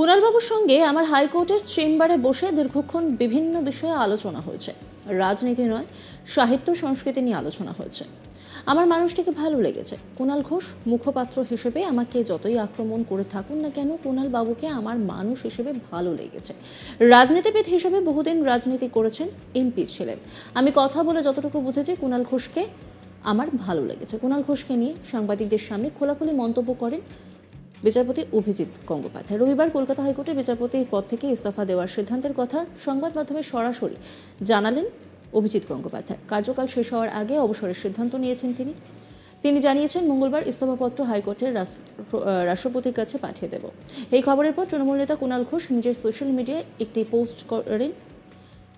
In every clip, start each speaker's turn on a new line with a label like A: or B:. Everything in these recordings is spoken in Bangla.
A: কুণালবাবুর সঙ্গে আমার হাইকোর্টের চেম্বারে বসে দীর্ঘক্ষণ বিভিন্ন বিষয়ে আলোচনা হয়েছে। রাজনীতি নয়, সাহিত্য সংস্কৃতি নিয়ে আলোচনা হয়েছে। আমার মানুষটিকে ভালো লেগেছে। কুণাল ঘোষ মুখপাত্র হিসেবে আমাকে যতই আক্রমণ করে থাকুন না কেন, কুণাল বাবুকে আমার মানুষ হিসেবে ভালো লেগেছে। রাজনীতিবিদ হিসেবে বহুদিন রাজনীতি করেছেন, এমপি ছিলেন। আমি কথা বলে যতটুকু বুঝেছি, কুণাল ঘোষকে আমার ভালো লেগেছে। কুণাল ঘোষকে নিয়ে সাংবাদিকদের সামনে খোলাখুলি মন্তব্য করেন বিচারপতি অভিজিৎ গঙ্গোপাধ্যায়। রবিবার কলকাতা হাইকোর্টের বিচারপতির পদ থেকে ইস্তফা দেওয়ার সিদ্ধান্তের কথা সংবাদ মাধ্যমে সরাসরি জানালেন অভিজিৎ গঙ্গোপাধ্যায়। কার্যকাল শেষ হওয়ার আগে অবসরের সিদ্ধান্ত নিয়েছেন তিনি জানিয়েছেন, মঙ্গলবার ইস্তফাপত্র হাইকোর্টের রাষ্ট্রপতির কাছে পাঠিয়ে দেব। এই খবরের পর তৃণমূল নেতা কুণাল ঘোষ নিজের সোশ্যাল মিডিয়ায় একটি পোস্ট করেন।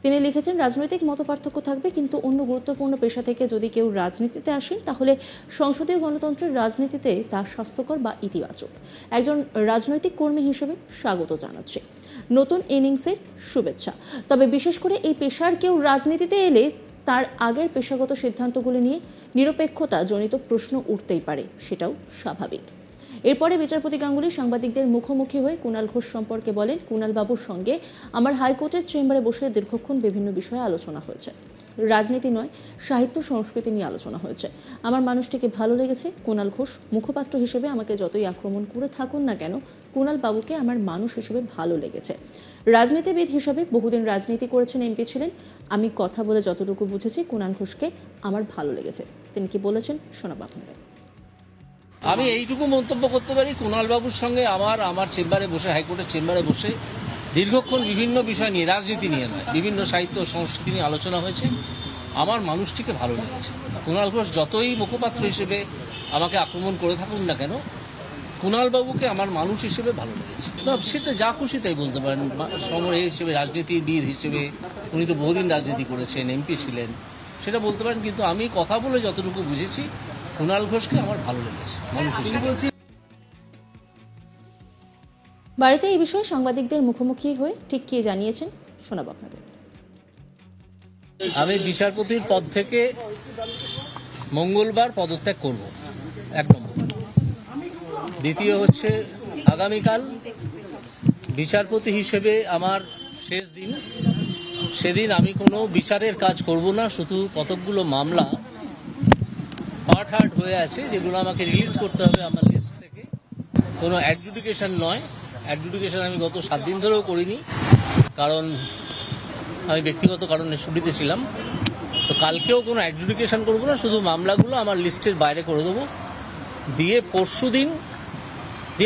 A: তিনি লিখেছেন, রাজনৈতিক মতপার্থক্য থাকবে, কিন্তু অন্য গুরুত্বপূর্ণ পেশা থেকে যদি কেউ রাজনীতিতে আসেন, তাহলে সংসদীয় গণতন্ত্রের রাজনীতিতে তা স্বাস্থ্যকর বা ইতিবাচক। একজন রাজনৈতিক কর্মী হিসেবে স্বাগত জানাচ্ছি, নতুন ইনিংসের শুভেচ্ছা। তবে বিশেষ করে এই পেশার কেউ রাজনীতিতে এলে তার আগের পেশাগত সিদ্ধান্তগুলি নিয়ে নিরপেক্ষতা জনিত প্রশ্ন উঠতেই পারে, সেটাও স্বাভাবিক। এরপরে বিচারপতি গাঙ্গুলি সাংবাদিকদের মুখোমুখি হয়ে কুণাল ঘোষ সম্পর্কে বলেন, কুণাল বাবুর সঙ্গে আমার হাইকোর্টের চেম্বারে বসে দীর্ঘক্ষণ বিভিন্ন বিষয়ে আলোচনা হয়েছে। রাজনীতি নয়, সাহিত্য সংস্কৃতি নিয়ে আলোচনা হয়েছে। আমার মানুষটিকে ভালো লেগেছে। কুণাল ঘোষ মুখপাত্র হিসেবে আমাকে যতই আক্রমণ করে থাকুন না কেন, কুণাল বাবুকে আমার মানুষ হিসেবে ভালো লেগেছে। রাজনীতিবিদ হিসেবে বহুদিন রাজনীতি করেছেন, এমপি ছিলেন। আমি কথা বলে যতটুকু বুঝেছি, কুণাল ঘোষকে আমার ভালো লেগেছে। তিনি কি বলেছেন শোনাব আপনাদের।
B: আমি এইটুকু মন্তব্য করতে পারি, কুণালবাবুর সঙ্গে আমার চেম্বারে বসে, হাইকোর্টের চেম্বারে বসে দীর্ঘক্ষণ বিভিন্ন বিষয় নিয়ে, রাজনীতি নিয়ে নয়, বিভিন্ন সাহিত্য সংস্কৃতি নিয়ে আলোচনা হয়েছে। আমার মানুষটিকে ভালো লেগেছে। কুণাল ঘোষ যতই মুখপাত্র হিসেবে আমাকে আক্রমণ করে থাকুন না কেন, কুণালবাবুকে আমার মানুষ হিসেবে ভালো লেগেছে। সেটা যা খুশি তাই বলতে পারেন। সময় হিসেবে, রাজনীতিবিদ হিসেবে উনি তো বহুদিন রাজনীতি করেছেন, এমপি ছিলেন, সেটা বলতে পারেন। কিন্তু আমি কথা বলে যতটুকু বুঝেছি, কুণাল ঘোষকে আমার ভালো লেগেছে মানুষ হিসেবে।
A: বাড়িতে এই বিষয়ে সাংবাদিকদের মুখোমুখি হয়ে ঠিক কি জানিয়েছেন শোনাব আপনাদের।
B: আমি বিচারপতির পদ থেকে মঙ্গলবার পদত্যাগ করব, এক নম্বর। দ্বিতীয় হচ্ছে, আগামীকাল বিচারপতি হিসেবে আমার শেষ দিন। সেদিন আমি কোনো বিচারের কাজ করব না, শুধু কতকগুলো মামলা হার্ট হয়ে আছে, যেগুলো আমাকে রিলিজ করতে হবে আমার লিস্ট থেকে। কোনো অ্যাডজুডিকেশন নয়। অ্যাডজুডিকেশন আমি গত 7 দিন ধরেও করিনি, কারণ আমি ব্যক্তিগত কারণে ছুটিতে ছিলাম। তো কালকেও কোনো অ্যাডজুডিকেশন করব না, শুধু মামলাগুলো আমার লিস্টের বাইরে করে দেবো। দিয়ে পরশু দিন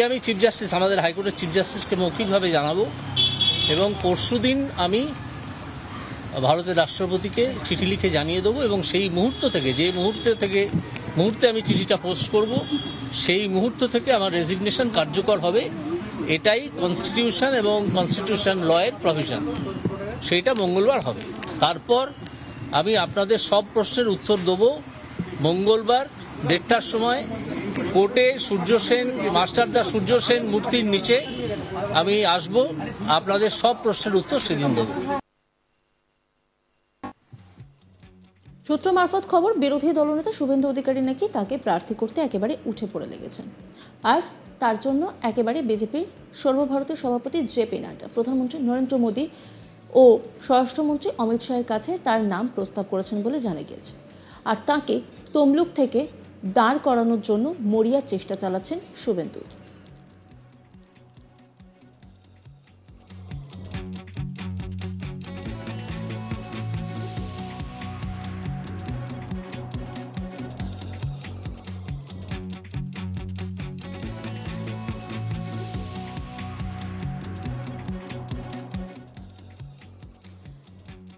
B: আমি চিফ জাস্টিস, আমাদের হাইকোর্টের চিফ জাস্টিসকে মৌখিকভাবে জানাবো, এবং পরশু দিন আমি ভারতের রাষ্ট্রপতিকে চিঠি লিখে জানিয়ে দেবো। এবং সেই মুহূর্ত থেকে, যে মুহূর্তে আমি চিঠিটা পোস্ট করব, সেই মুহূর্ত থেকে আমার রেজিগনেশন কার্যকর হবে। এটাই কনস্টিটিউশন এবং কনস্টিটিউশন লয়ের প্রভিশন। সেইটা মঙ্গলবার হবে। তারপর আমি আপনাদের সব প্রশ্নের উত্তর দেব মঙ্গলবার 1:30টার সময় কোর্টে সূর্য সেন, মাস্টারদা সূর্য সেন মূর্তির নিচে আমি আসব। আপনাদের সব প্রশ্নের উত্তর সেদিন দেব।
A: সূত্র মারফত খবর, বিরোধী দলনেতা শুভেন্দু অধিকারী নাকি তাকে প্রার্থী করতে একেবারে উঠে পড়ে লেগেছেন, আর তার জন্য একেবারে বিজেপির সর্বভারতীয় সভাপতি জেপি নাড্ডা, প্রধানমন্ত্রী নরেন্দ্র মোদী ও স্বরাষ্ট্রমন্ত্রী অমিত শাহের কাছে তার নাম প্রস্তাব করেছেন বলে জানা গিয়েছে। আর তাকে তমলুক থেকে দাঁড় করানোর জন্য মরিয়া চেষ্টা চালাচ্ছেন শুভেন্দু।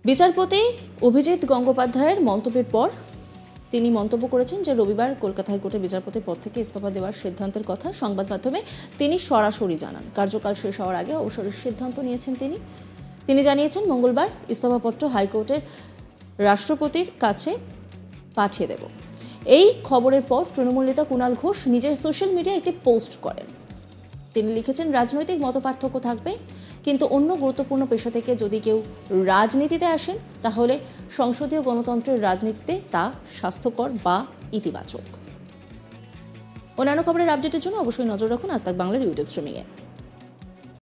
A: বিচারপতি অভিজিৎ গঙ্গোপাধ্যায়ের মন্তব্যের পর তিনি মন্তব্য করেছেন যে রবিবার কলকাতা হাইকোর্টের বিচারপতির পদ থেকে ইস্তফা দেওয়ার সিদ্ধান্তের কথা সংবাদ মাধ্যমে তিনি সরাসরি জানান। কার্যকাল শেষ হওয়ার আগে অবসরের সিদ্ধান্ত নিয়েছেন তিনি জানিয়েছেন, মঙ্গলবার ইস্তফাপত্র হাইকোর্টের রাষ্ট্রপতির কাছে পাঠিয়ে দেব। এই খবরের পর তৃণমূল নেতা কুণাল ঘোষ নিজের সোশ্যাল মিডিয়ায় একটি পোস্ট করেন। তিনি লিখেছেন, রাজনৈতিক মতপার্থক্য থাকবে, কিন্তু অন্য গুরুত্বপূর্ণ পেশা থেকে যদি কেউ রাজনীতিতে আসেন, তাহলে সংসদীয় গণতন্ত্রের রাজনীতিতে তা স্বাস্থ্যকর বা ইতিবাচক। অন্যান্য খবরের আপডেটের জন্য অবশ্যই নজর রাখুন আজ তাক বাংলার ইউটিউব স্ট্রিমিংয়ে।